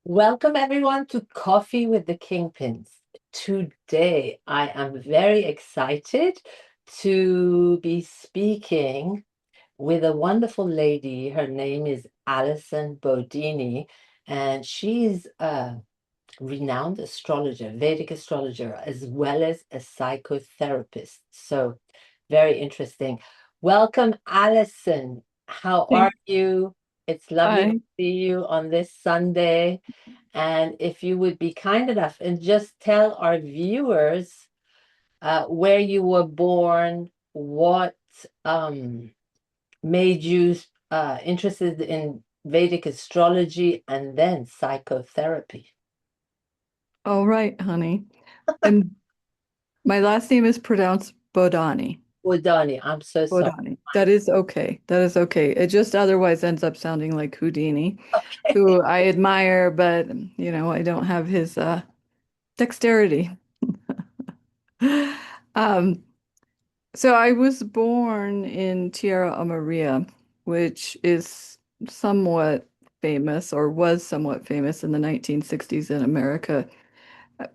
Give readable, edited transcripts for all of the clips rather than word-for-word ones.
Welcome everyone to Coffee with the Kingpins. Today, I am very excited to be speaking with a wonderful lady. Her name is Alison Bodahini, and she's a renowned astrologer, Vedic astrologer, as well as a psychotherapist. So, very interesting. Welcome, Alison. How are Thank you? It's lovely to I. see you on this Sunday. And if you would be kind enough and just tell our viewers where you were born, what made you interested in Vedic astrology and then psychotherapy. All right, honey. And my last name is pronounced Bodani. Udani, I'm so sorry. Bodani. That is okay. That is okay. It just otherwise ends up sounding like Houdini, Okay. who I admire, but I don't have his dexterity. Um, so I was born in Tierra Amarilla, which is somewhat famous or was somewhat famous in the 1960s in America.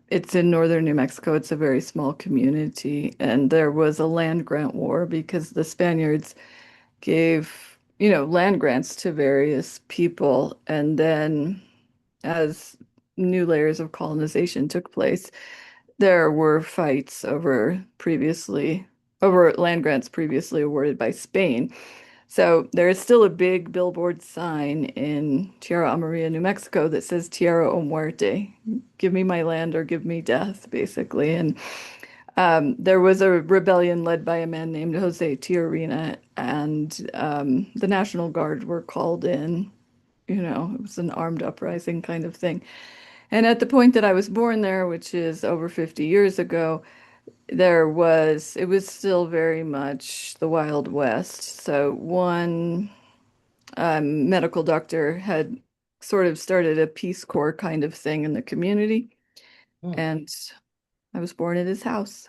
It's in northern New Mexico. It's a very small community, and there was a land grant war because the Spaniards gave, land grants to various people, and then as new layers of colonization took place, there were fights over land grants previously awarded by Spain. So there is still a big billboard sign in Tierra Amarilla, New Mexico that says Tierra o Muerte. Give me my land or give me death, basically. And there was a rebellion led by a man named Jose Tiarina, and the National Guard were called in. It was an armed uprising kind of thing. And at the point that I was born there, which is over 50 years ago, it was still very much the Wild West. So one medical doctor had sort of started a Peace Corps kind of thing in the community, Hmm. and I was born at his house.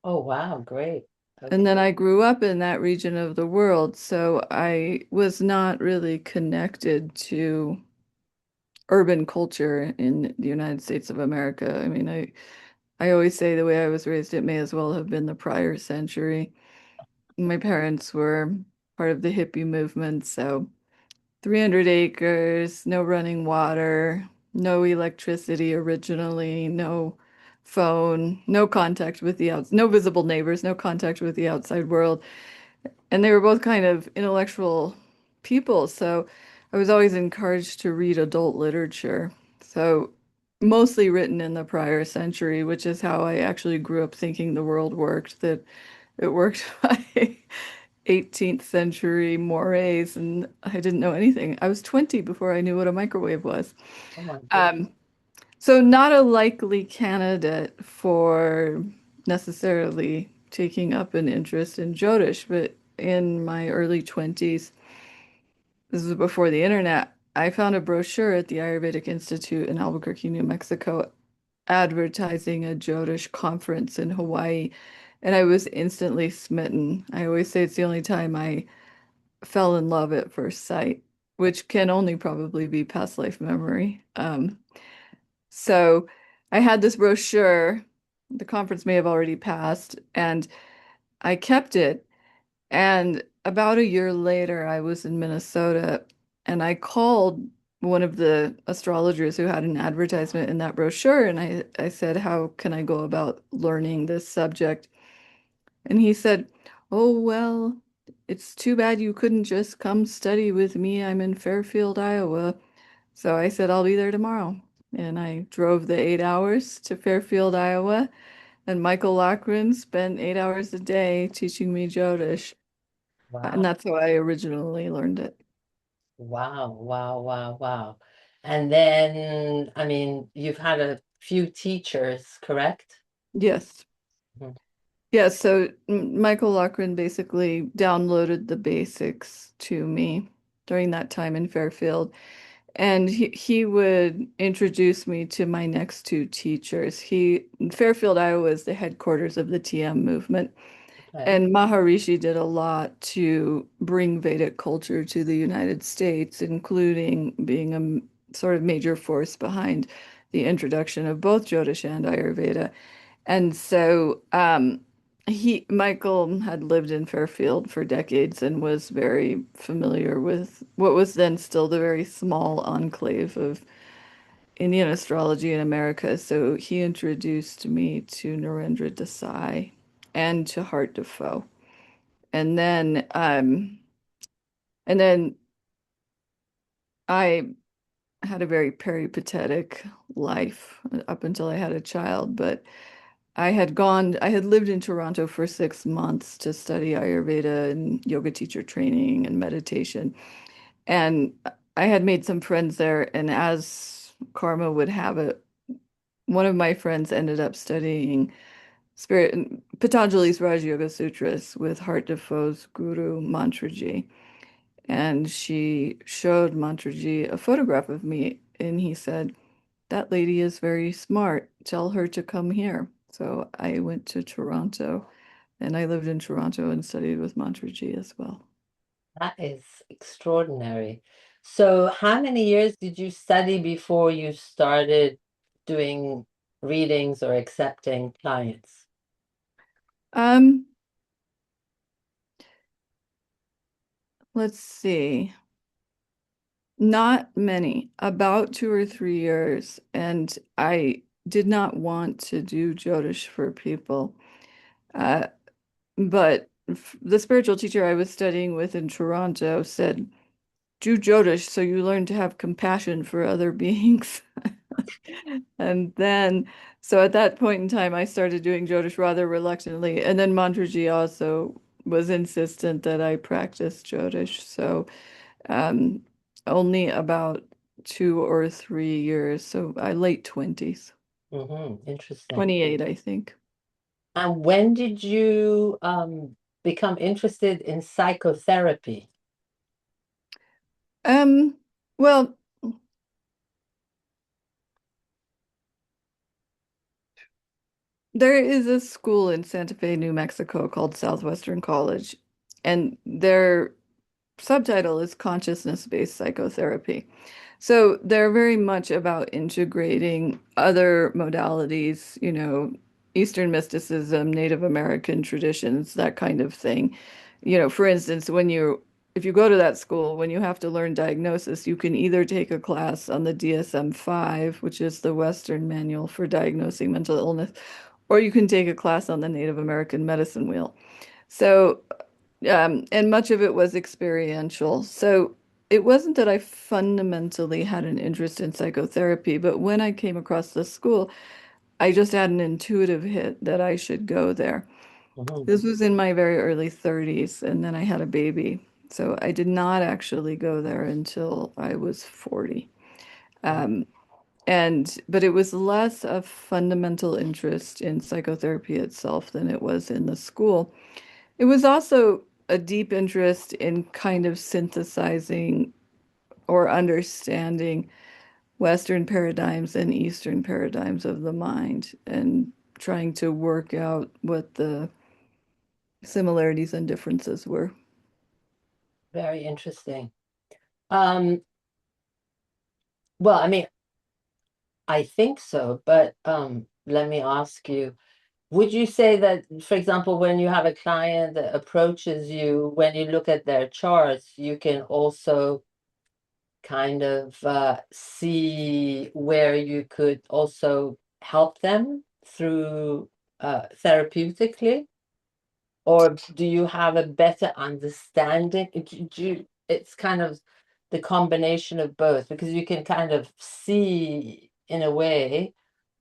Oh, wow, great. And Okay. then I grew up in that region of the world, so I was not really connected to urban culture in the United States of America. I mean, I always say the way I was raised, it may as well have been the prior century. My parents were part of the hippie movement, so 300 acres, no running water, no electricity originally, no phone, no contact with no visible neighbors, no contact with the outside world. And they were both kind of intellectual people, so I was always encouraged to read adult literature. So mostly written in the prior century, which is how I actually grew up thinking the world worked, that it worked by 18th century mores, and I didn't know anything. I was 20 before I knew what a microwave was. Oh my goodness. Um, so not a likely candidate for necessarily taking up an interest in Jyotish, but in my early 20s, this was before the internet, I found a brochure at the Ayurvedic Institute in Albuquerque, New Mexico, advertising a Jyotish conference in Hawaii, and I was instantly smitten. I always say it's the only time I fell in love at first sight, which can only probably be past life memory. So I had this brochure. The conference may have already passed, and I kept it. And about a year later, I was in Minnesota, and I called one of the astrologers who had an advertisement in that brochure, and I said, "How can I go about learning this subject?" And he said, "Oh, well, it's too bad you couldn't just come study with me. I'm in Fairfield, Iowa." So I said, "I'll be there tomorrow." And I drove the 8 hours to Fairfield, Iowa. And Michael Lochran spent 8 hours a day teaching me Jyotish. And Wow. that's how I originally learned it. Wow. Wow. Wow. Wow. And then, I mean, you've had a few teachers, correct? Yes. Mhm. Yeah, so Michael Lochran basically downloaded the basics to me during that time in Fairfield. And he would introduce me to my next two teachers. Fairfield, Iowa is the headquarters of the TM movement. Okay. And Maharishi did a lot to bring Vedic culture to the United States, including being sort of major force behind the introduction of both Jyotish and Ayurveda. And so Michael had lived in Fairfield for decades and was very familiar with what was then still the very small enclave of Indian astrology in America. So he introduced me to Narendra Desai and to Hart Defoe. And then um and then I had a very peripatetic life up until I had a child, but I had lived in Toronto for 6 months to study Ayurveda and yoga teacher training and meditation. And I had made some friends there, and as karma would have it, one of my friends ended up studying Spirit Patanjali's Raj Yoga Sutras with Hart Defoe's guru Mantraji. And she showed Mantraji a photograph of me, and he said, "That lady is very smart. Tell her to come here." So I went to Toronto, and I lived in Toronto and studied with Mantraji as well. That is extraordinary. So, how many years did you study before you started doing readings or accepting clients? Um, let's see. Not many, about 2 or 3 years. And I did not want to do Jyotish for people. Uh, but the spiritual teacher I was studying with in Toronto said, do Jyotish so you learn to have compassion for other beings. And then, so at that point in time, I started doing Jyotish rather reluctantly. And then Mantraji also was insistent that I practice Jyotish. So um, only about 2 or 3 years. So I late 20s, Interesting. 28, I think. And when did you become interested in psychotherapy? Um, well, there is a school in Santa Fe, New Mexico called Southwestern College, and their subtitle is consciousness-based psychotherapy. So they're very much about integrating other modalities, Eastern mysticism, Native American traditions, that kind of thing. For instance, if you go to that school, when you have to learn diagnosis, you can either take a class on the DSM-5, which is the Western Manual for Diagnosing Mental Illness, or you can take a class on the Native American Medicine Wheel. So and much of it was experiential. So it wasn't that I fundamentally had an interest in psychotherapy, but when I came across the school, I just had an intuitive hit that I should go there. Mhm. This was in my very early 30s, and then I had a baby. So I did not actually go there until I was 40. Um, but it was less a fundamental interest in psychotherapy itself than it was in the school. It was also a deep interest in kind of synthesizing or understanding Western paradigms and Eastern paradigms of the mind and trying to work out what the similarities and differences were. Very interesting. Um, well, I mean, I think so, but let me ask you, would you say that, for example, when you have a client that approaches you, when you look at their charts, you can also kind of see where you could also help them through therapeutically? Or do you have a better understanding? It's kind of the combination of both because you can kind of see in a way.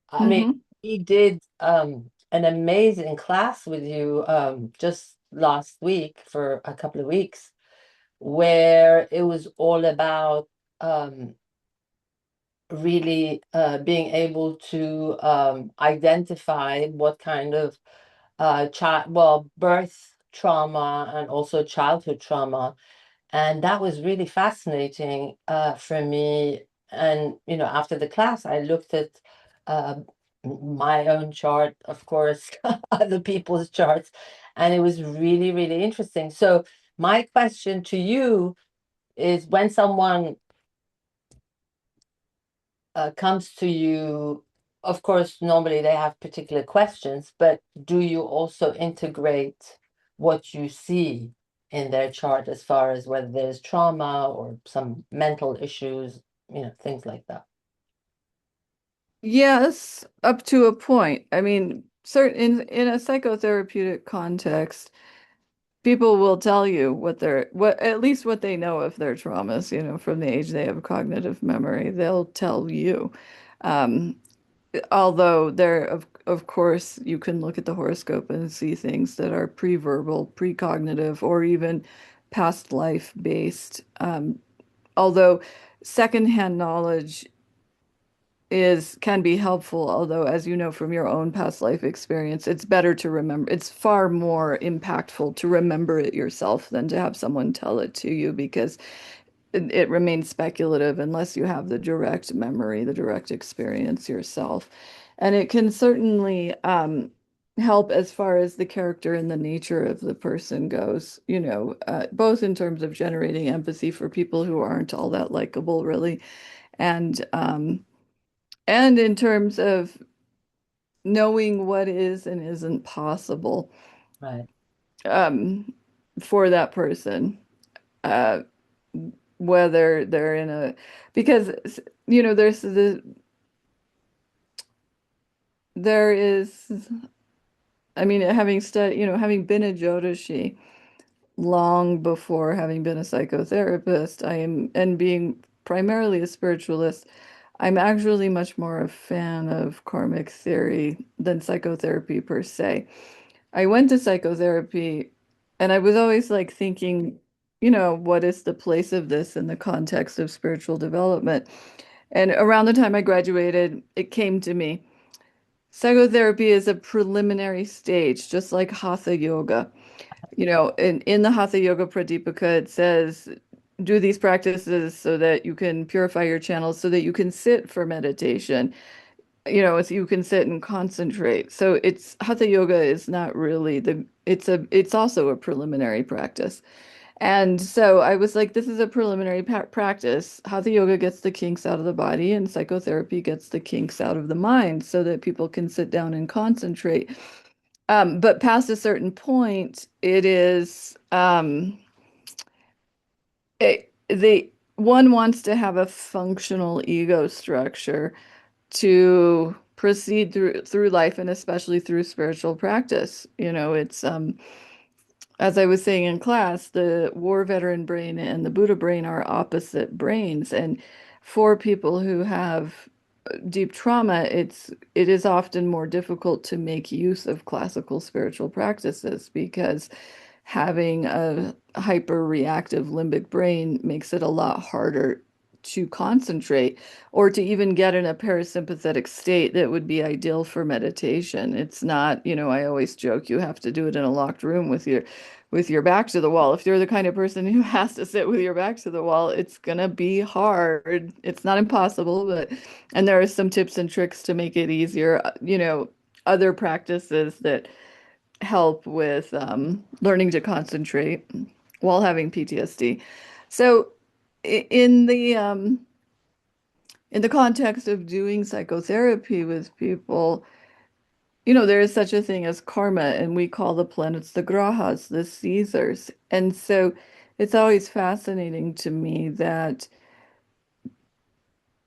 I mean, Hmm. he did an amazing class with you just last week for a couple of weeks where it was all about um, really being able to identify what kind of birth trauma and also childhood trauma. And that was really fascinating for me. And, after the class, I looked at uh, my own chart, of course, other people's charts, and it was really, really interesting. So, my question to you is when someone comes to you, of course, normally they have particular questions, but do you also integrate what you see in their chart as far as whether there's trauma or some mental issues, things like that? Yes, up to a point. I mean, certain in a psychotherapeutic context, people will tell you what at least what they know of their traumas, from the age they have cognitive memory. They'll tell you. Um, Although there, of course, you can look at the horoscope and see things that are pre-verbal, precognitive, or even past life based. Although secondhand knowledge is can be helpful, although as you know from your own past life experience, it's better to remember. It's far more impactful to remember it yourself than to have someone tell it to you because it remains speculative unless you have the direct memory, the direct experience yourself. And it can certainly help as far as the character and the nature of the person goes, both in terms of generating empathy for people who aren't all that likable, really, and in terms of knowing what is and isn't possible Right, um, for that person. Uh, Whether they're in a because there's there is I mean having studied having been a Jyotishi long before having been a psychotherapist I am and being primarily a spiritualist. I'm actually much more a fan of karmic theory than psychotherapy per se. I went to psychotherapy and I was always like thinking, what is the place of this in the context of spiritual development? And around the time I graduated, it came to me. Psychotherapy is a preliminary stage, just like Hatha yoga. In the Hatha Yoga Pradipika, it says, do these practices so that you can purify your channels, so that you can sit for meditation. So you can sit and concentrate. So it's Hatha yoga is not really it's also a preliminary practice. And so I was like, this is a preliminary practice. Hatha yoga gets the kinks out of the body, and psychotherapy gets the kinks out of the mind so that people can sit down and concentrate. But past a certain point, it is the one wants to have a functional ego structure to proceed through life and especially through spiritual practice. It's as I was saying in class, the war veteran brain and the Buddha brain are opposite brains. And for people who have deep trauma, it is often more difficult to make use of classical spiritual practices because having a hyper reactive limbic brain makes it a lot harder to concentrate or to even get in a parasympathetic state that would be ideal for meditation. It's not, I always joke you have to do it in a locked room with your back to the wall. If you're the kind of person who has to sit with your back to the wall, it's gonna be hard. It's not impossible, but and there are some tips and tricks to make it easier. Other practices that help with learning to concentrate while having PTSD. So in the context of doing psychotherapy with people, there is such a thing as karma, and we call the planets the grahas, the Caesars. And so it's always fascinating to me that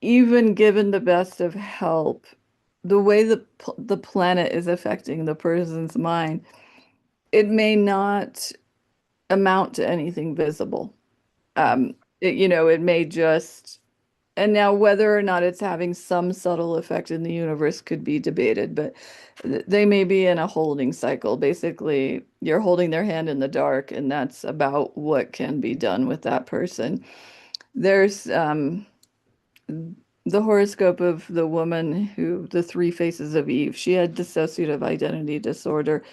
even given the best of help, the way the planet is affecting the person's mind, it may not amount to anything visible. It may just, and now whether or not it's having some subtle effect in the universe could be debated, but they may be in a holding cycle. Basically, you're holding their hand in the dark, and that's about what can be done with that person. There's the horoscope of the woman the three faces of Eve. She had dissociative identity disorder.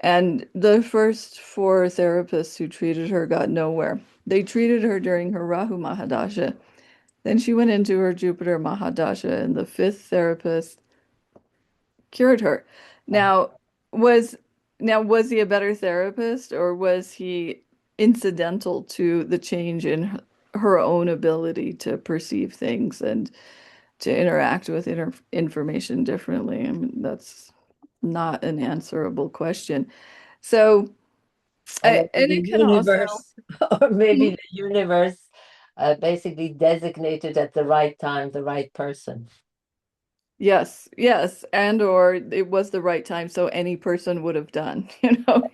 And the first four therapists who treated her got nowhere. They treated her during her Rahu Mahadasha. Then she went into her Jupiter Mahadasha, and the fifth therapist cured her. right. Now, was was he a better therapist, or was he incidental to the change in her own ability to perceive things? And to interact with information differently. I mean, that's not an answerable question. So, Or maybe and the it can also, universe, or maybe the universe basically designated at the right time, the right person. yes, yes, and or it was the right time, so any person would have done,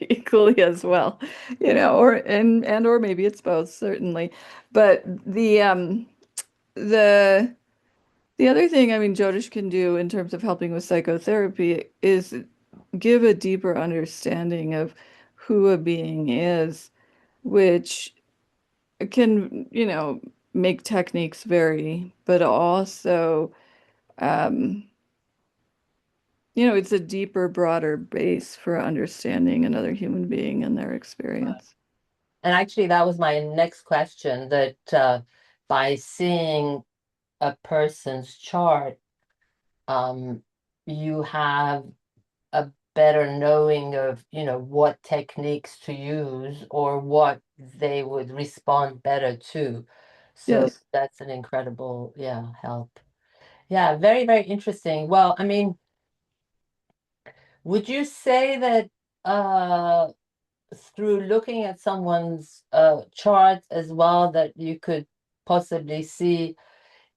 equally as well, or and or maybe it's both, certainly. But the the other thing, I mean, Jyotish can do in terms of helping with psychotherapy is give a deeper understanding of who a being is, which can, make techniques vary, but also, um, it's a deeper, broader base for understanding another human being and their experience. And actually, that was my next question, that by seeing a person's chart, um, you have a better knowing of, what techniques to use or what they would respond better to. So Yes. that's an incredible, yeah, help. Yeah, very, very interesting. Well, I mean, would you say that through looking at someone's chart as well, that you could possibly see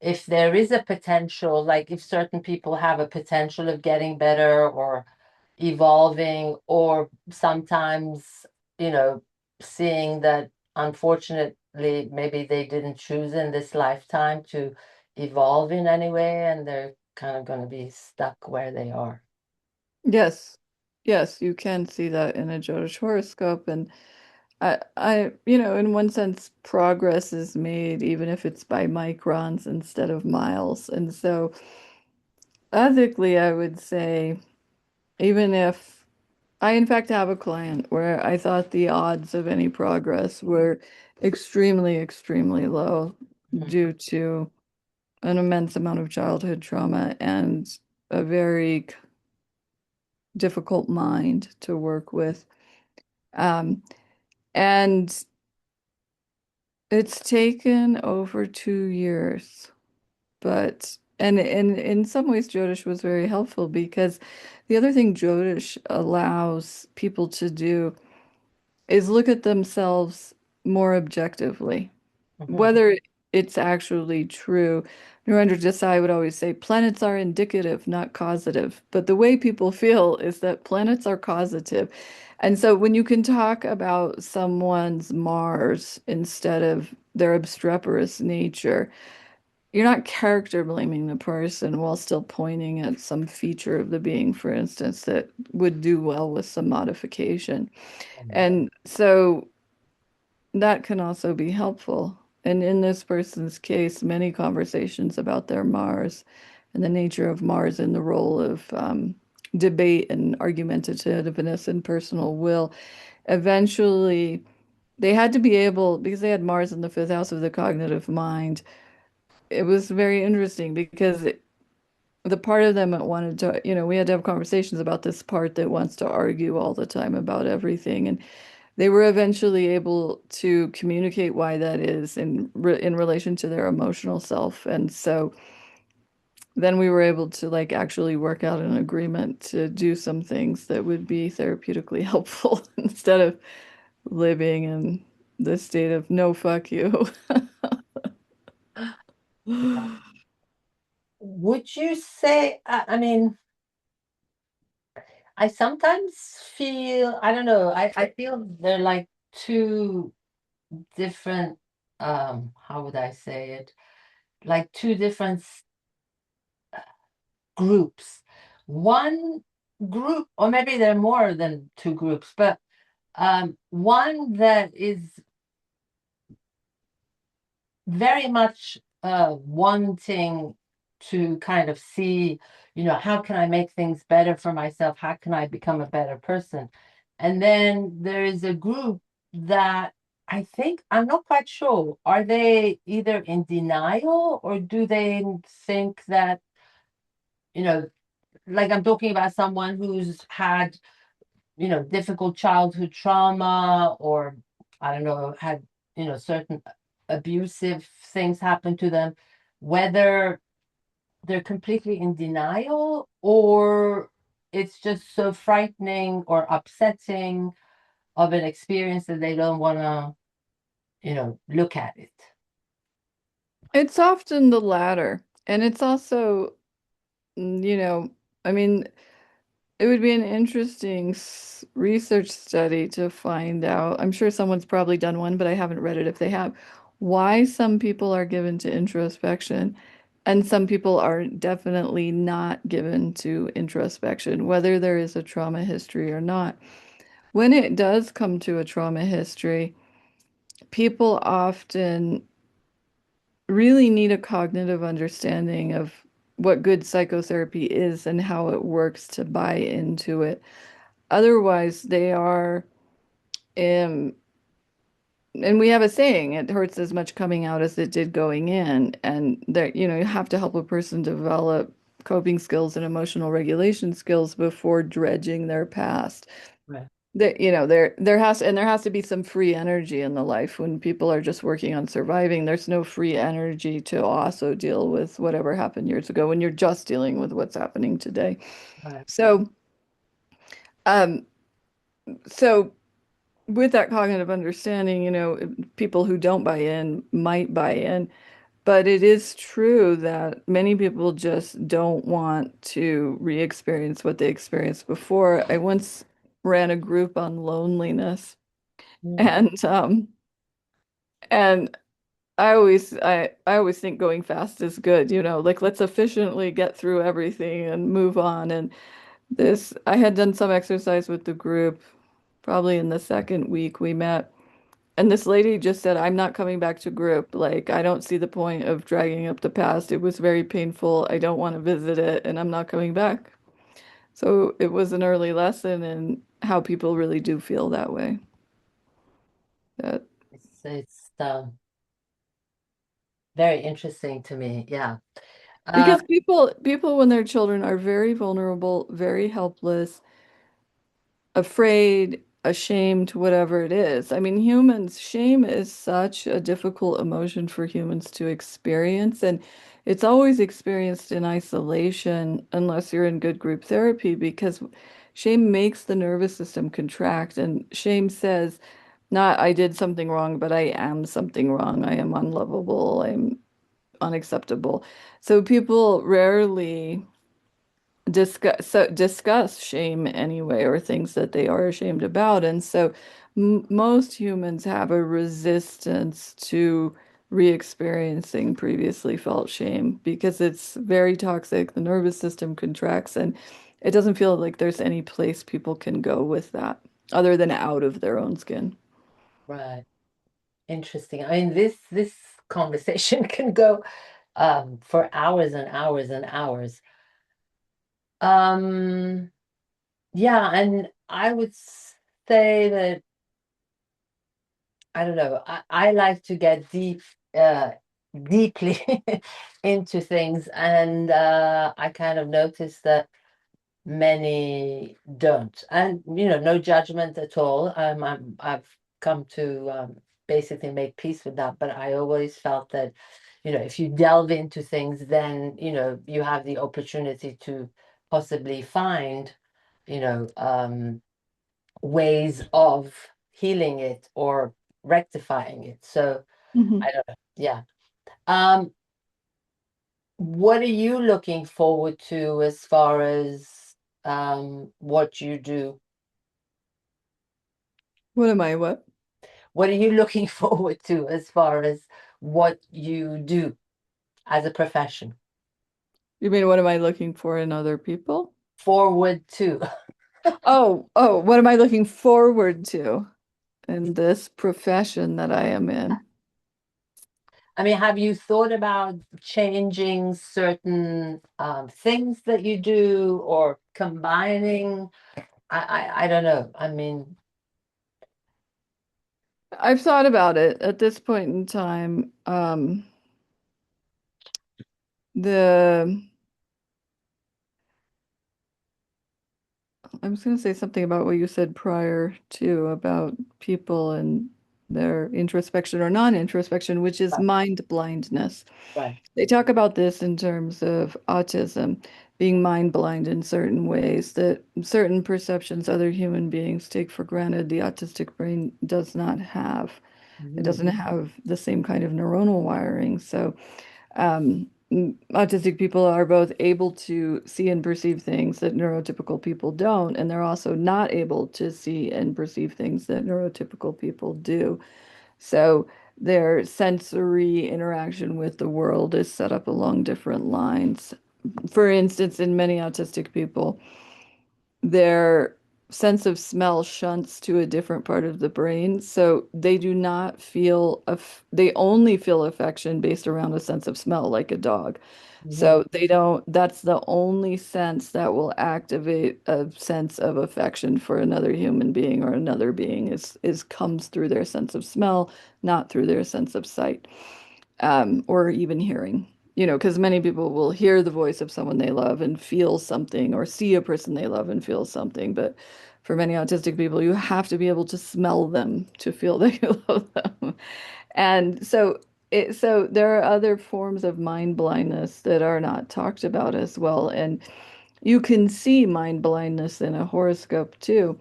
if there is a potential, like if certain people have a potential of getting better or evolving, or sometimes, you know, seeing that unfortunately maybe they didn't choose in this lifetime to evolve in any way and they're kind of going to be stuck where they are. Yes. Yes, you can see that in a Jyotish horoscope. And in one sense, progress is made, even if it's by microns instead of miles. And so ethically, I would say, even if I, in fact, have a client where I thought the odds of any progress were extremely, extremely low Mhm. due to an immense amount of childhood trauma and a very difficult mind to work with. Um, and it's taken over 2 years, but and in some ways Jyotish was very helpful because the other thing Jyotish allows people to do is look at themselves more objectively, Mhm. whether it's actually true. Narendra Desai would always say planets are indicative, not causative. But the way people feel is that planets are causative. And so when you can talk about someone's Mars instead of their obstreperous nature, you're not character blaming the person while still pointing at some feature of the being, for instance, that would do well with some modification. And so that can also be helpful. And in this person's case, many conversations about their Mars and the nature of Mars and the role of debate and argumentativeness and personal will. Eventually, they had to be able, because they had Mars in the fifth house of the cognitive mind. It was very interesting because the part of them that wanted to, we had to have conversations about this part that wants to argue all the time about everything. And they were eventually able to communicate why that is in relation to their emotional self. And so then we were able to like actually work out an agreement to do some things that would be therapeutically helpful instead of living in the state of no, fuck you. Would you say, I mean, I sometimes feel, I don't know, I feel they're like two different, how would I say it? Like two different groups. One group, or maybe there are more than two groups, but one that is very much wanting to kind of see, how can I make things better for myself? How can I become a better person? And then there is a group that I think, I'm not quite sure, are they either in denial or do they think that, you know, like I'm talking about someone who's had, difficult childhood trauma, or I don't know, had, certain abusive things happen to them, whether they're completely in denial, or it's just so frightening or upsetting of an experience that they don't want to, look at it. It's often the latter. And it's also, you know, I mean, it would be an interesting research study to find out. I'm sure someone's probably done one, but I haven't read it if they have. Why some people are given to introspection and some people are definitely not given to introspection, whether there is a trauma history or not. When it does come to a trauma history, people often really need a cognitive understanding of what good psychotherapy is and how it works to buy into it. Otherwise, they are, um, and we have a saying, it hurts as much coming out as it did going in. And that, you have to help a person develop coping skills and emotional regulation skills before dredging their past. Right. There has to be some free energy in the life when people are just working on surviving. There's no free energy to also deal with whatever happened years ago when you're just dealing with what's happening today. Right. So, um, so with that cognitive understanding, people who don't buy in might buy in, but it is true that many people just don't want to re-experience what they experienced before. I once ran a group on loneliness. Mm. And I always think going fast is good, like let's efficiently get through everything and move on. And this I had done some exercise with the group probably in the second week we met. And this lady just said, I'm not coming back to group. Like, I don't see the point of dragging up the past. It was very painful. I don't want to visit it, and I'm not coming back. So it was an early lesson in how people really do feel that way. That It's very interesting to me. Yeah. Uh, Because people when they're children are very vulnerable, very helpless, afraid, ashamed, whatever it is. I mean, shame is such a difficult emotion for humans to experience, and it's always experienced in isolation unless you're in good group therapy because shame makes the nervous system contract, and shame says, not I did something wrong, but I am something wrong. I am unlovable. I'm unacceptable. So people rarely discuss shame anyway, or things that they are ashamed about. And so most humans have a resistance to re-experiencing previously felt shame because it's very toxic. The nervous system contracts, and it doesn't feel like there's any place people can go with that other than out of their own skin. right. Interesting. I mean, this conversation can go for hours and hours and hours. Um, yeah, and I would say that I don't know. I like to get deeply into things, and I kind of noticed that many don't, and no judgment at all. I've come to basically make peace with that, but I always felt that, if you delve into things, then you have the opportunity to possibly find, you know, um, ways of healing it or rectifying it. So Mhm. I don't know. Yeah. Um, what are you looking forward to as far as what you do? What? What are you looking forward to as far as what you do as a profession? You mean what am I looking for in other people? Forward to. Oh, what am I looking forward to in this profession that I am in? I mean, have you thought about changing certain things that you do or combining? I don't know. I mean, I've thought about it at this point in time. The I was going to say something about what you said prior to about people and their introspection or non-introspection, which is Right. mind blindness. Right. They talk about this in terms of autism, being mind blind in certain ways, that certain perceptions other human beings take for granted, the autistic brain does not have. It Mhm. doesn't have the same kind of neuronal wiring. So, autistic people are both able to see and perceive things that neurotypical people don't, and they're also not able to see and perceive things that neurotypical people do. So their sensory interaction with the world is set up along different lines. For instance, in many autistic people, their sense of smell shunts to a different part of the brain. So they do not feel, they only feel affection based around a sense of smell, like a dog. Mhm. So they don't, that's the only sense that will activate a sense of affection for another human being or another being is comes through their sense of smell, not through their sense of sight, or even hearing. You know, because many people will hear the voice of someone they love and feel something, or see a person they love and feel something. But for many autistic people, you have to be able to smell them to feel that you love them. And so there are other forms of mind blindness that are not talked about as well. And you can see mind blindness in a horoscope too.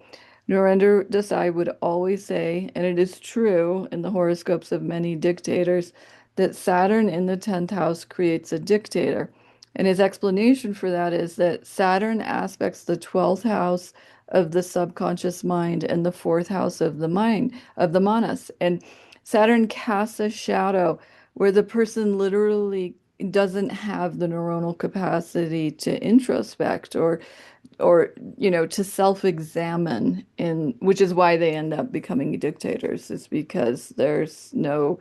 Narendra Desai would always say, and it is true in the horoscopes of many dictators, that Saturn in the 10th house creates a dictator. And his explanation for that is that Saturn aspects the 12th house of the subconscious mind and the fourth house of the mind, of the manas. And Saturn casts a shadow where the person literally doesn't have the neuronal capacity to introspect or to self-examine, in which is why they end up becoming dictators, is because there's no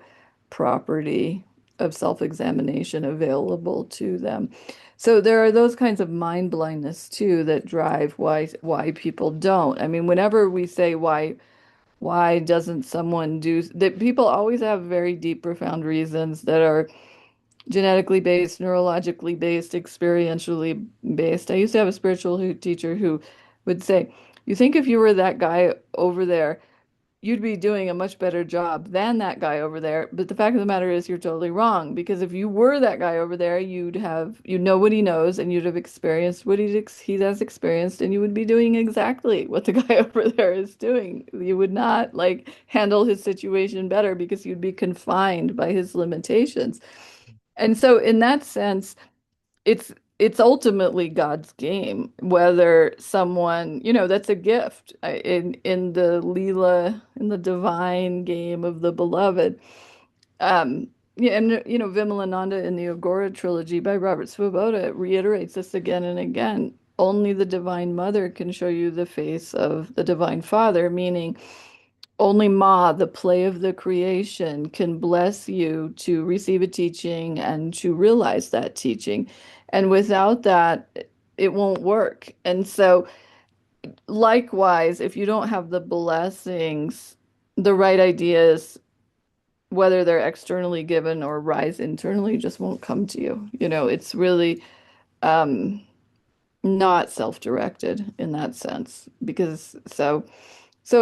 property of self-examination available to them. So there are those kinds of mind blindness too that drive why people don't. I mean, whenever we say why doesn't someone do that, people always have very deep, profound reasons that are genetically based, neurologically based, experientially based. I used to have a teacher who would say, "You think if you were that guy over there, you'd be doing a much better job than that guy over there. But the fact of the matter is you're totally wrong, because if you were that guy over there, you'd know what he knows and you'd have experienced what he has experienced, and you would be doing exactly what the guy over there is doing. You would not like handle his situation better because you'd be confined by his limitations." And so in that sense, it's ultimately God's game, whether someone, that's a gift in the Leela, in the divine game of the beloved. Yeah, and Vimalananda in the Agora trilogy by Robert Svoboda reiterates this again and again. Only the Divine Mother can show you the face of the Divine Father, meaning only Ma, the play of the creation, can bless you to receive a teaching and to realize that teaching. And without that, it won't work. And so, likewise, if you don't have the blessings, the right ideas, whether they're externally given or rise internally, just won't come to you. It's really um, not self-directed in that sense. So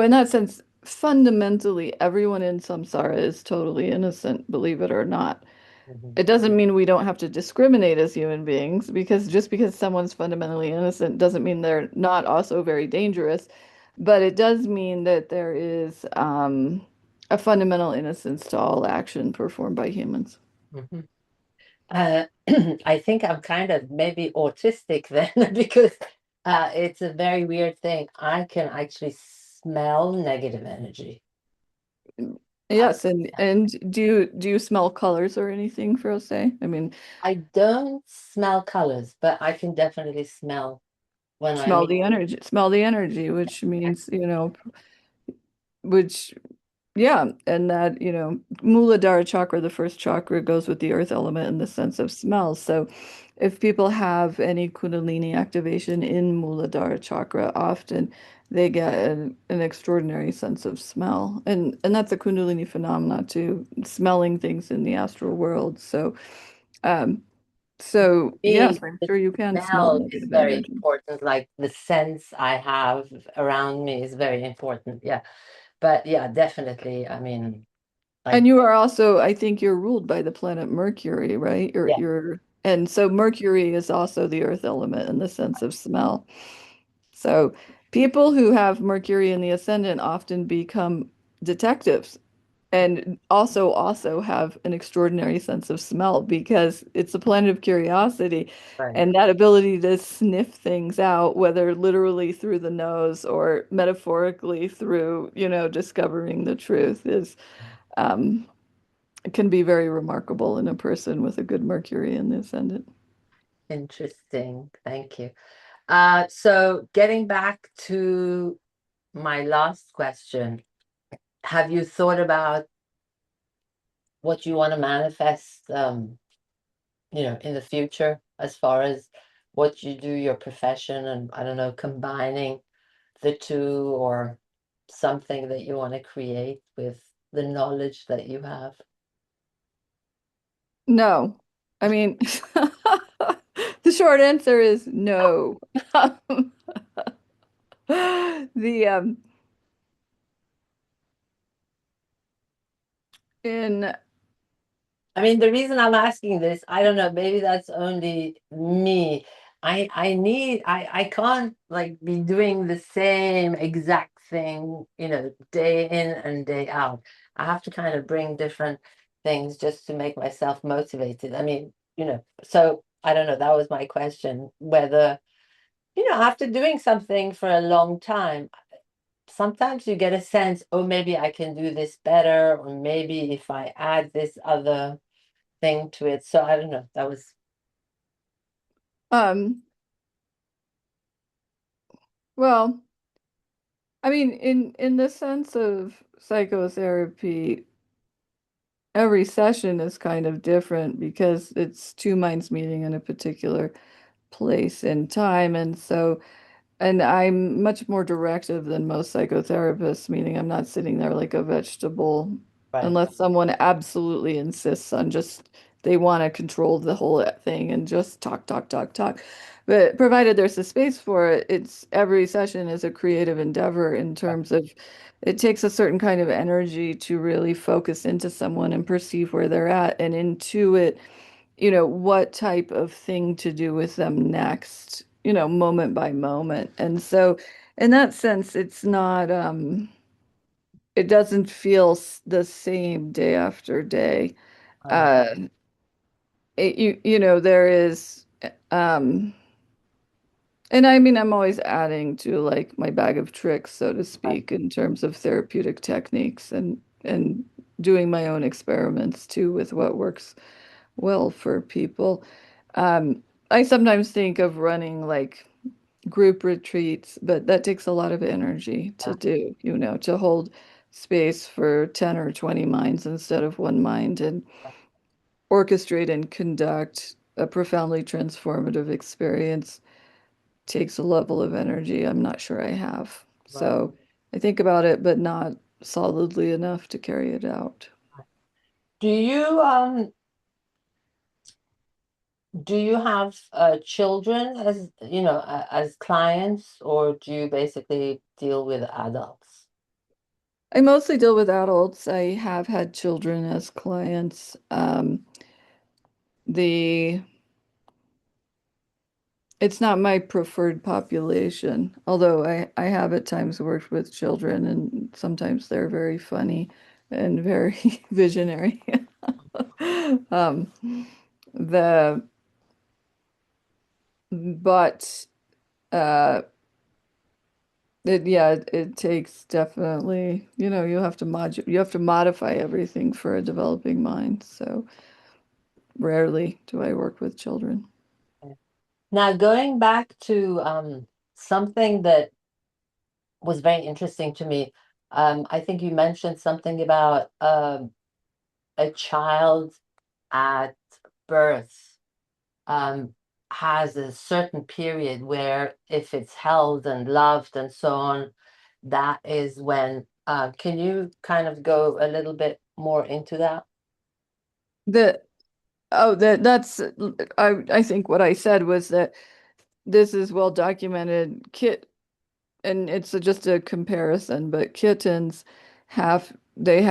in that sense, fundamentally, everyone in samsara is totally innocent, believe it or not. Mhm. It doesn't mean we don't have to discriminate as human beings, because just because someone's fundamentally innocent doesn't mean they're not also very dangerous. But it does mean that there is a fundamental innocence to all action performed by humans. Mhm. Uh, I think I'm kind of maybe autistic then because it's a very weird thing. I can actually smell negative energy. I, Yes, and do you smell colors or anything, for say? I mean, I don't smell colors, but I can definitely smell when I'm smell the energy, which means, which yeah, and that, Muladhara chakra, the first chakra, goes with the earth element in the sense of smell. So if people have any Kundalini activation in Muladhara chakra, often they get an extraordinary sense of smell. And that's a Kundalini phenomena too, smelling things in the astral world. Um, so yes, me, I'm the sure you can smell smell is negative very energy. important. Like the sense I have around me is very important. Yeah. But yeah, definitely. I mean, And like, you are also, I think you're ruled by the planet Mercury, right? yeah, And so Mercury is also the earth element in the sense of smell. So people who have Mercury in the ascendant often become detectives and also have an extraordinary sense of smell because it's a planet of curiosity, right. and that ability to sniff things out, whether literally through the nose or metaphorically through, discovering the truth is um can be very remarkable in a person with a good Mercury in the ascendant. Interesting. Thank you. So getting back to my last question, have you thought about what you want to manifest, in the future as far as what you do, your profession, and I don't know, combining the two or something that you want to create with the knowledge that you have? No. I mean, the short answer is no. The in I mean, the reason I'm asking this, I don't know, maybe that's only me. I can't like be doing the same exact thing, day in and day out. I have to kind of bring different things just to make myself motivated. I mean, so I don't know, that was my question, whether, after doing something for a long time, sometimes you get a sense, oh, maybe I can do this better, or maybe if I add this other thing to it. So I don't know. That was um well, I mean, in the sense of psychotherapy, every session is kind of different because it's two minds meeting in a particular place and time. And I'm much more directive than most psychotherapists, meaning I'm not sitting there like a vegetable right. unless someone absolutely insists on just they want to control the whole thing and just talk, talk, talk, talk. But provided there's a space for it, it's every session is a creative endeavor in terms of it takes a certain kind of energy to really focus into someone and perceive where they're at and intuit what type of thing to do with them next, moment by moment. And so in that sense, it's not, it doesn't feel the same day after day. Right. Uh, there is, um, and I mean, I'm always adding to like my bag of tricks, so to Right. speak, in terms of therapeutic techniques and doing my own experiments too with what works well for people. I sometimes think of running like group retreats, but that takes a lot of energy to Yeah. do, to hold space for 10 or 20 minds instead of one mind and orchestrate and conduct a profoundly transformative experience takes a level of energy I'm not sure I have. Right. So I think about it, but not solidly enough to carry it out. Do you have children as as clients, or do you basically deal with adults? I mostly deal with adults. I have had children as clients. The It's not my preferred population, although I have at times worked with children and sometimes they're very funny and very visionary. Um, the but uh it takes definitely, you have to modify everything for a developing mind. So rarely do I work with children. Now, going back to something that was very interesting to me, I think you mentioned something about a child at birth um, has a certain period where if it's held and loved and so on, that is when, can you kind of go a little bit more into that? The Oh, that's I think what I said was that this is well documented. And it's just a comparison, but kittens they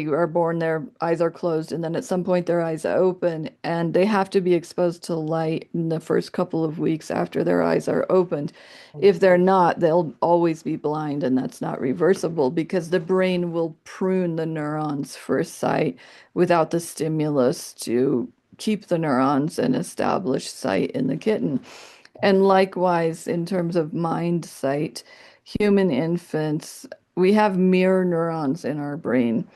are born, their eyes are closed, and then at some point their eyes open, and they have to be exposed to light in the first couple of weeks after their eyes are opened. If they're not, they'll always be blind, and that's not reversible because the brain will prune the neurons for sight without the stimulus to keep the neurons and establish sight in the kitten. And likewise, in terms of mind sight, human infants, we have mirror neurons in our brain.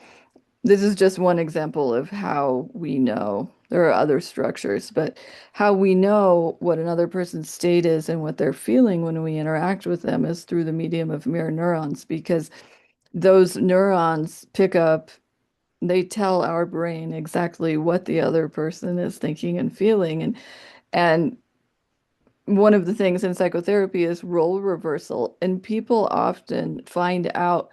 This is just one example of how we know. There are other structures, but how we know what another person's state is and what they're feeling when we interact with them is through the medium of mirror neurons, because those neurons pick up, they tell our brain exactly what the other person is thinking and feeling. And one of the things in psychotherapy is role reversal. And people often find out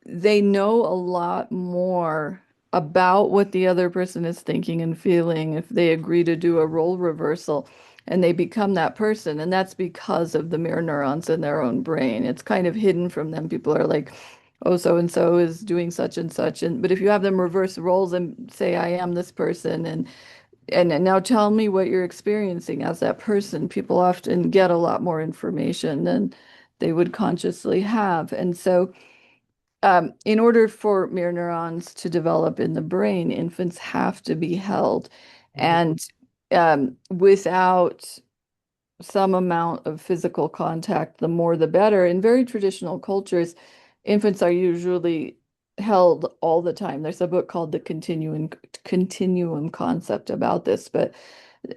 they know a lot more about what the other person is thinking and feeling if they agree to do a role reversal and they become that person. And that's because of the mirror neurons in their own brain. It's kind of hidden from them. People are like, oh, so and so is doing such and such. And but if you have them reverse roles and say, I am this person, and now tell me what you're experiencing as that person, people often get a lot more information than they would consciously have. And so in order for mirror neurons to develop in the brain, infants have to be held. And without some amount of physical contact, the more the better. In very traditional cultures, infants are usually held all the time. There's a book called The Continuum Concept about this, but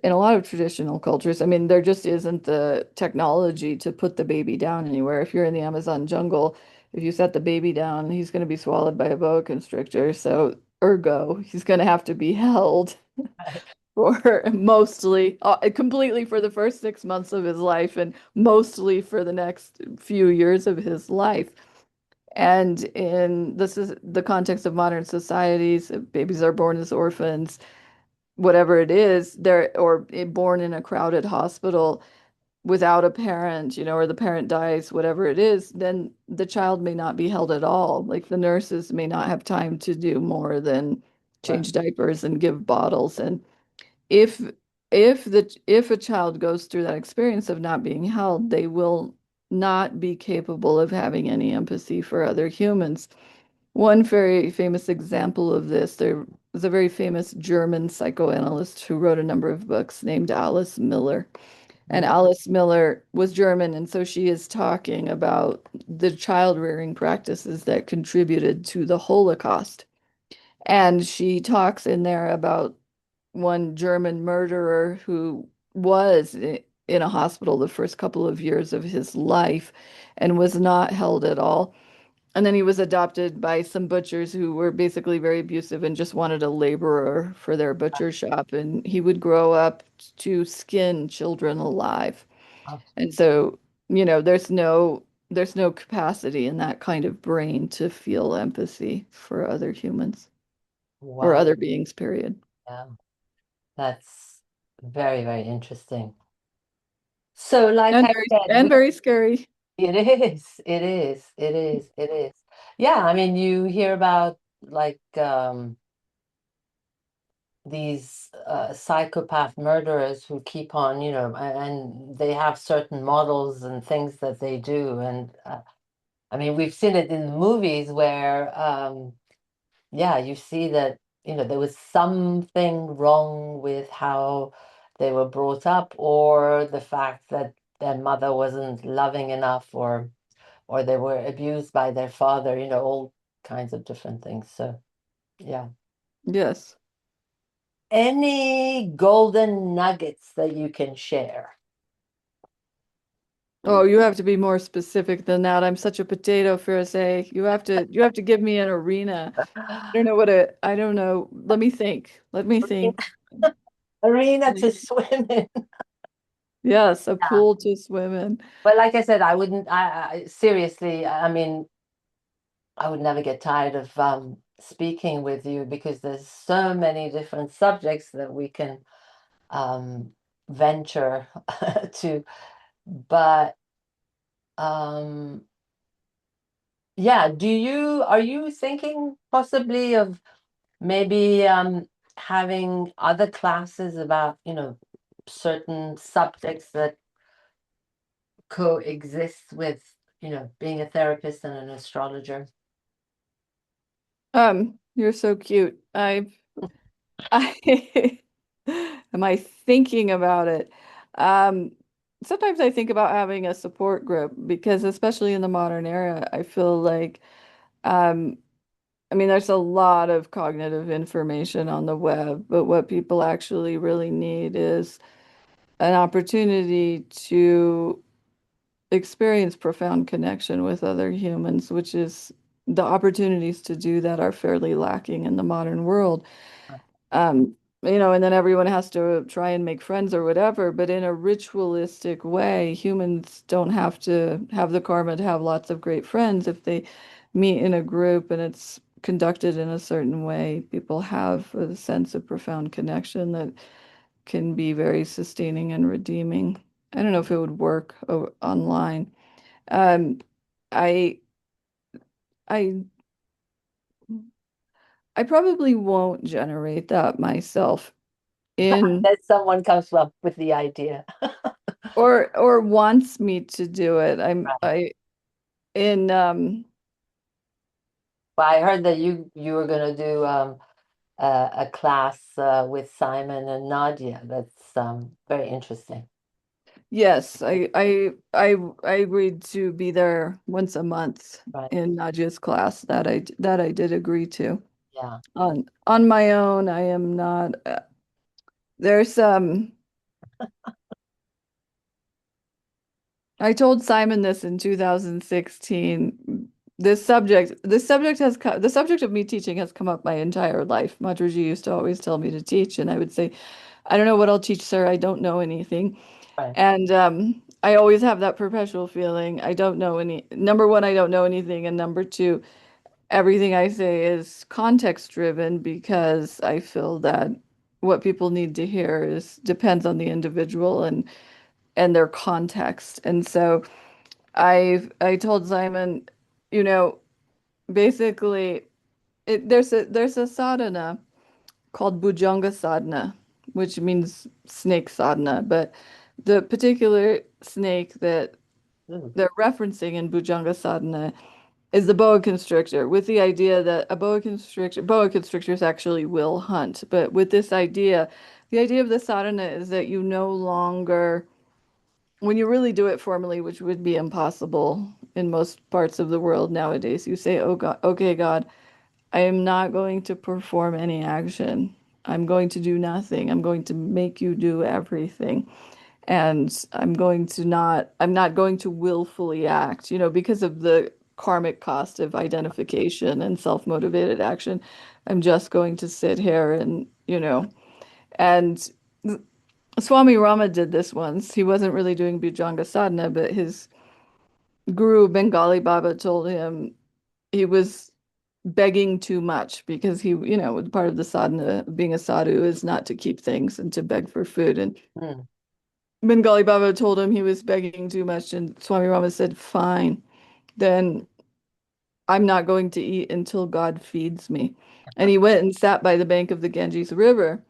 in a lot of traditional cultures, I mean, there just isn't the technology to put the baby down anywhere. If you're in the Amazon jungle, if you set the baby down, he's going to be swallowed by a boa constrictor. So, ergo, he's going to have to be held for mostly, completely for the first 6 months of his life and mostly for the next few years of his life. And in this is the context of modern societies, if babies are born as orphans, whatever it is, they're or born in a crowded hospital without a parent, or the parent dies, whatever it is, then the child may not be held at all. Like the nurses may not have time to do more than Right. change diapers and give bottles. And if if a child goes through that experience of not being held, they will not be capable of having any empathy for other humans. One very famous example of this, there was a very famous German psychoanalyst who wrote a number of books named Alice Miller. And Alice Miller was German, and so she is talking about the child rearing practices that contributed to the Holocaust. And she talks in there about one German murderer who was in a hospital the first couple of years of his life and was not held at all. And then he was adopted by some butchers who were basically very abusive and just wanted a laborer for their butcher shop. And he would grow up to skin children alive. And so, there's no capacity in that kind of brain to feel empathy for other humans or Wow. other beings, period. Yeah. That's very, very interesting. So, like And I very said, and very scary. it is, it is, it is, it is. Yeah, I mean, you hear about like these psychopath murderers who keep on, and they have certain models and things that they do. And I mean, we've seen it in the movies where, yeah, you see that, there was something wrong with how they were brought up, or the fact that their mother wasn't loving enough, or they were abused by their father, all kinds of different things. So, yeah. Yes. Any golden nuggets that you can share? Oh, you have to be more specific than that. I'm such a potato for a say. You have to give me an arena. I don't know. Let me think. Let me think. Arena to swim in. Yes, a Yeah. pool to swim in. But like I said, I wouldn't, seriously, I mean, I would never get tired of speaking with you because there's so many different subjects that we can um, venture to. But um, Yeah, are you thinking possibly of maybe having other classes about, certain subjects that coexist with, being a therapist and an astrologer? You're so cute. I am I thinking about it. Um, Sometimes I think about having a support group because especially in the modern era, I feel like um I mean there's a lot of cognitive information on the web, but what people actually really need is an opportunity to experience profound connection with other humans, which is the opportunities to do that are fairly lacking in the modern world. Um, and then everyone has to try and make friends or whatever, but in a ritualistic way, humans don't have to have the karma to have lots of great friends. If they meet in a group and it's conducted in a certain way, people have a sense of profound connection that can be very sustaining and redeeming. I don't know if it would work online. Um, I I I probably won't generate that myself in That someone comes up with the idea. or wants me to do it. Right. I in Well, I heard that you were going to do a class with Simon and Nadia. That's very interesting. yes, I agreed to be there once a month Right. in Nagia's class that I did agree to. Yeah. On my own, I am not there's I told Simon this in 2016. The subject of me teaching has come up my entire life. Madraji used to always tell me to teach, and I would say, I don't know what I'll teach, sir. I don't know anything. Right. And I always have that perpetual feeling. I don't know any, number one, I don't know anything. And number two, everything I say is context driven because I feel that what people need to hear is depends on the individual and their context. And so I told Simon, you know, basically there's a sadhana called Bhujanga sadhana, which means snake sadhana, but the particular snake that Ooh. they're referencing in Bhujanga sadhana is the boa constrictor, with the idea that boa constrictors actually will hunt, but with this idea, the idea of the sadhana is that you no longer when you really do it formally, which would be impossible in most parts of the world nowadays, you say, "Oh God, okay, God, I am not going to perform any action. I'm going to do nothing. I'm going to make you do everything. And I'm not going to willfully act, because of the karmic cost of identification and self-motivated action. I'm just going to sit here and Swami Rama did this once. He wasn't really doing Bhujanga sadhana, but his guru Bengali Baba told him he was begging too much because part of the sadhana of being a sadhu is not to keep things and to beg for food. And Mm. Bengali Baba told him he was begging too much, and Swami Rama said, "Fine, then I'm not going to eat until God feeds me." And he went and sat by the bank of the Ganges River.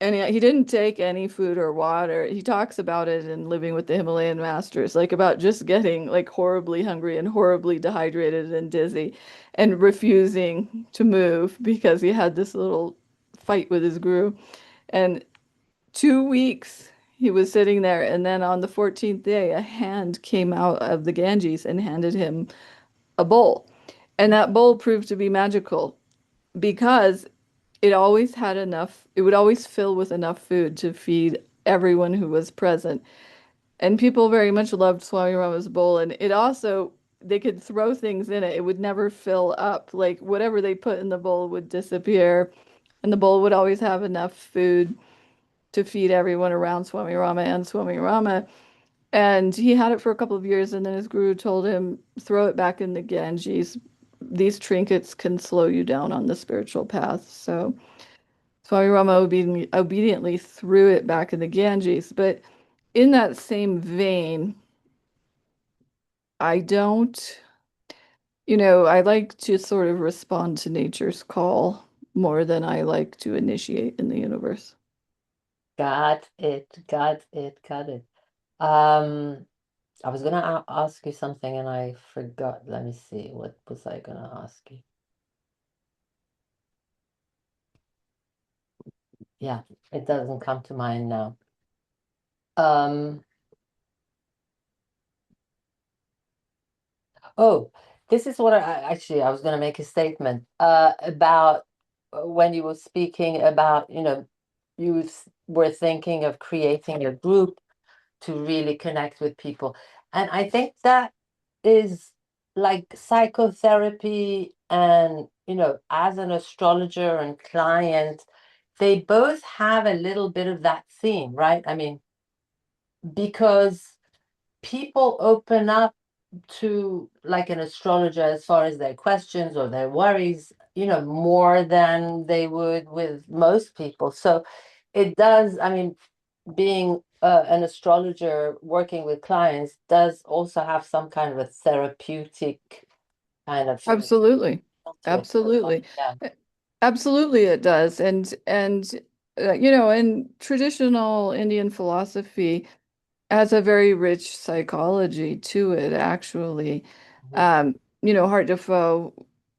And he didn't take any food or water. He talks about it in Living with the Himalayan Masters, like about just getting like horribly hungry and horribly dehydrated and dizzy and refusing to move because he had this little fight with his guru. And 2 weeks he was sitting there. And then on the 14th day, a hand came out of the Ganges and handed him a bowl. And that bowl proved to be magical because it would always fill with enough food to feed everyone who was present. And people very much loved Swami Rama's bowl. And they could throw things in it. It would never fill up. Like whatever they put in the bowl would disappear. And the bowl would always have enough food to feed everyone around Swami Rama and Swami Rama. And he had it for a couple of years. And then his guru told him, throw it back in the Ganges. These trinkets can slow you down on the spiritual path. So Swami Rama obediently threw it back in the Ganges. But in that same vein, I don't, I like to sort of respond to nature's call more than I like to initiate in the universe. Got it, got it, got it. Um, I was gonna ask you something and I forgot. Let me see. What was I gonna ask you? Yeah, it doesn't come to mind now. Um, oh, this is what I was gonna make a statement about when you were speaking about, were thinking of creating a group to really connect with people. And I think that is like psychotherapy and, as an astrologer and client, they both have a little bit of that theme, right? I mean, because people open up to like an astrologer as far as their questions or their worries, more than they would with most people. So it does, I mean, being an astrologer working with clients does also have some kind of a therapeutic kind of Absolutely. to it. Absolutely. Yeah. A- Absolutely it does. In traditional Indian philosophy, has a very rich psychology to it, actually. Mhm. Hart Defoe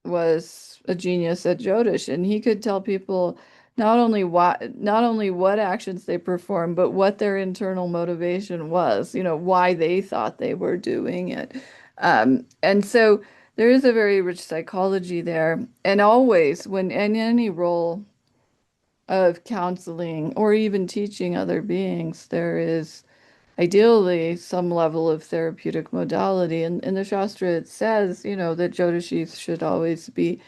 was a genius at Jyotish, and he could tell people not only what actions they performed, but what their internal motivation was, why they thought they were doing it. And so there is a very rich psychology there. And always, when in any role of counseling or even teaching other beings, there is ideally some level of therapeutic modality. And in the Shastra, it says, that Jyotishis should always be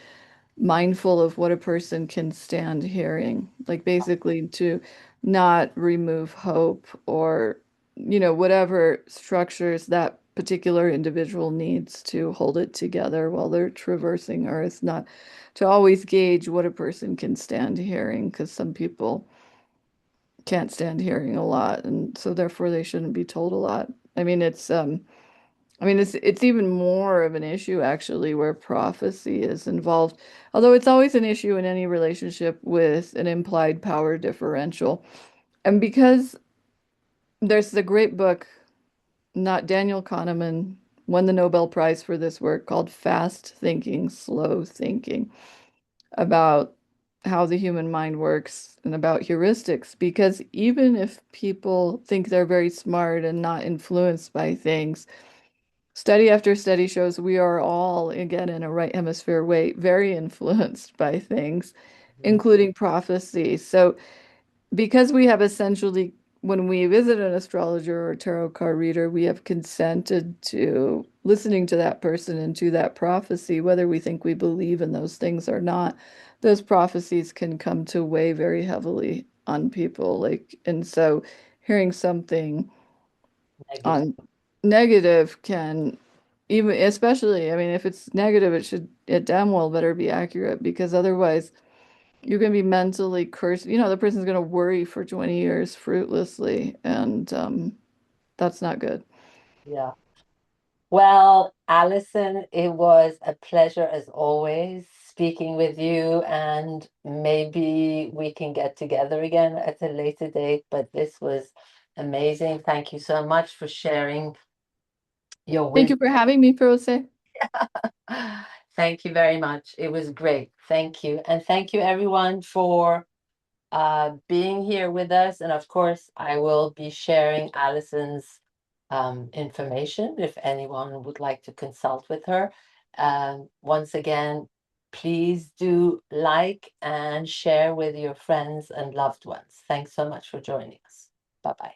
mindful of what a person can stand hearing, like basically to not remove hope or, whatever structures that particular individual needs to hold it together while they're traversing Earth, not to always gauge what a person can stand hearing, because some people can't stand hearing a lot, and so therefore they shouldn't be told a lot. I mean, it's even more of an issue actually where prophecy is involved, although it's always an issue in any relationship with an implied power differential. And because there's the great book, not Daniel Kahneman won the Nobel Prize for this work, called Fast Thinking, Slow Thinking, about how the human mind works and about heuristics. Because even if people think they're very smart and not influenced by things, study after study shows we are all, again, in a right hemisphere way, very influenced by things, Mhm. including prophecy. So, because we have essentially, when we visit an astrologer or tarot card reader, we have consented to listening to that person and to that prophecy, whether we think we believe in those things or not. Those prophecies can come to weigh very heavily on people. And so hearing something Negative. on negative can even, especially, I mean, if it's negative, it damn well better be accurate, because otherwise you're going to be mentally cursed. The person's going to worry for 20 years fruitlessly, and that's not good. Yeah. Well, Alison, it was a pleasure as always speaking with you, and maybe we can get together again at a later date. But this was amazing. Thank you so much for sharing your Thank you wisdom. for having me, Prose. Thank you very much. It was great. Thank you. And thank you everyone for being here with us. And of course, I will be sharing Alison's information if anyone would like to consult with her. Once again, please do like and share with your friends and loved ones. Thanks so much for joining us. Bye bye.